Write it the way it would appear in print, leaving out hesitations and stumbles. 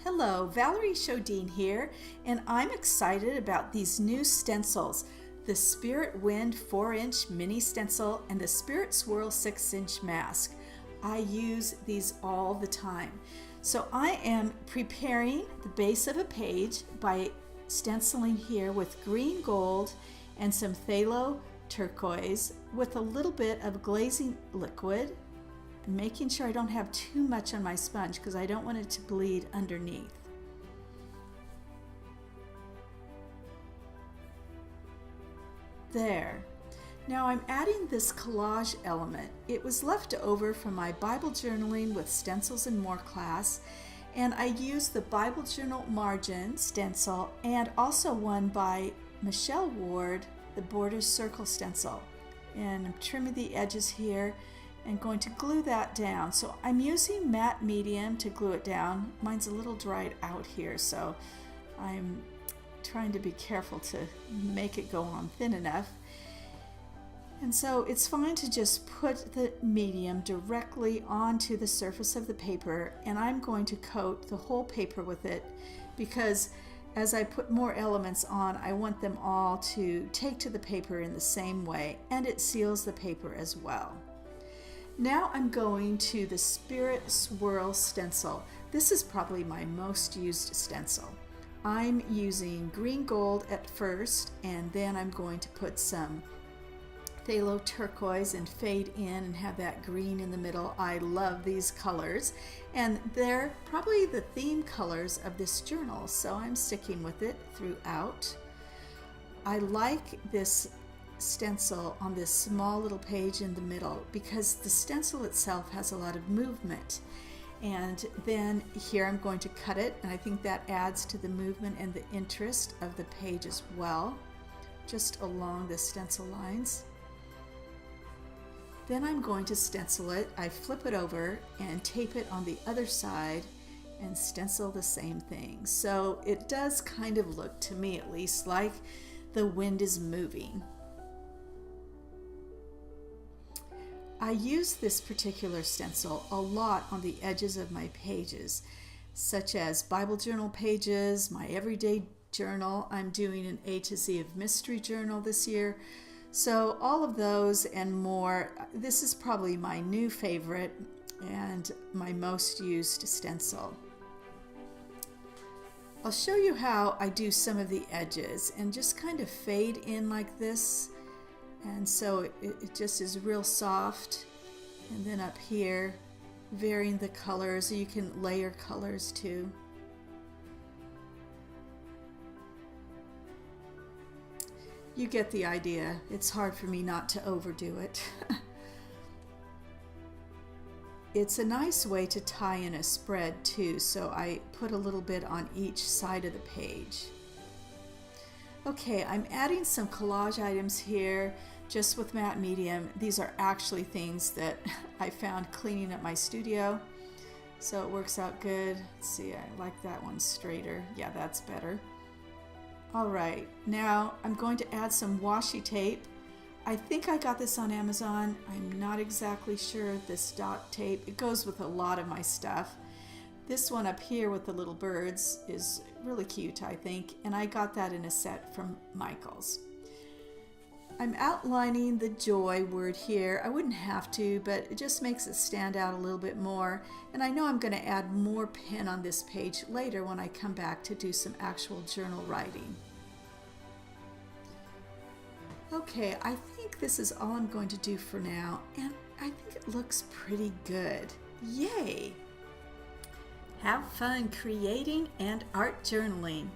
Hello, Valerie Sjodin here, and I'm excited about these new stencils, the Spirit Wind 4-inch mini stencil and the Spirit Swirl 6-inch mask. I use these all the time. So I am preparing the base of a page by stenciling here with green gold and some phthalo turquoise with a little bit of glazing liquid, and making sure I don't have too much on my sponge because I don't want it to bleed underneath. There. Now I'm adding this collage element. It was left over from my Bible journaling with stencils and more class, and I used the Bible journal margin stencil and also one by Michelle Ward, the border circle stencil. And I'm trimming the edges here and going to glue that down. So I'm using matte medium to glue it down. Mine's a little dried out here, so I'm trying to be careful to make it go on thin enough. And so it's fine to just put the medium directly onto the surface of the paper, and I'm going to coat the whole paper with it because as I put more elements on, I want them all to take to the paper in the same way, and it seals the paper as well. Now I'm going to the Spirit Swirl Stencil. This is probably my most used stencil. I'm using green gold at first, and then I'm going to put some phthalo turquoise and fade in and have that green in the middle. I love these colors, and they're probably the theme colors of this journal, so I'm sticking with it throughout. I like this stencil on this small little page in the middle because the stencil itself has a lot of movement, and then here I'm going to cut it, and I think that adds to the movement and the interest of the page as well, just along the stencil lines. Then I'm going to stencil it. I flip it over and tape it on the other side and stencil the same thing. So it does kind of look, to me at least, like the wind is moving. I use this particular stencil a lot on the edges of my pages, such as Bible journal pages, my everyday journal. I'm doing an A to Z of mystery journal this year. So all of those and more. This is probably my new favorite and my most used stencil. I'll show you how I do some of the edges and just kind of fade in like this. And so it just is real soft. And then up here, varying the colors. You can layer colors too. You get the idea. It's hard for me not to overdo it. It's a nice way to tie in a spread too, so I put a little bit on each side of the page. Okay, I'm adding some collage items here just with matte medium. These are actually things that I found cleaning up my studio, so it works out good. Let's see, I like that one straighter. Yeah, that's better. All right, now I'm going to add some washi tape. I think I got this on Amazon. I'm not exactly sure. This dot tape, it goes with a lot of my stuff. This one up here with the little birds is really cute, I think, and I got that in a set from Michael's. I'm outlining the joy word here. I wouldn't have to, but it just makes it stand out a little bit more. And I know I'm going to add more pen on this page later when I come back to do some actual journal writing. Okay, I think this is all I'm going to do for now, and I think it looks pretty good. Yay! Have fun creating and art journaling.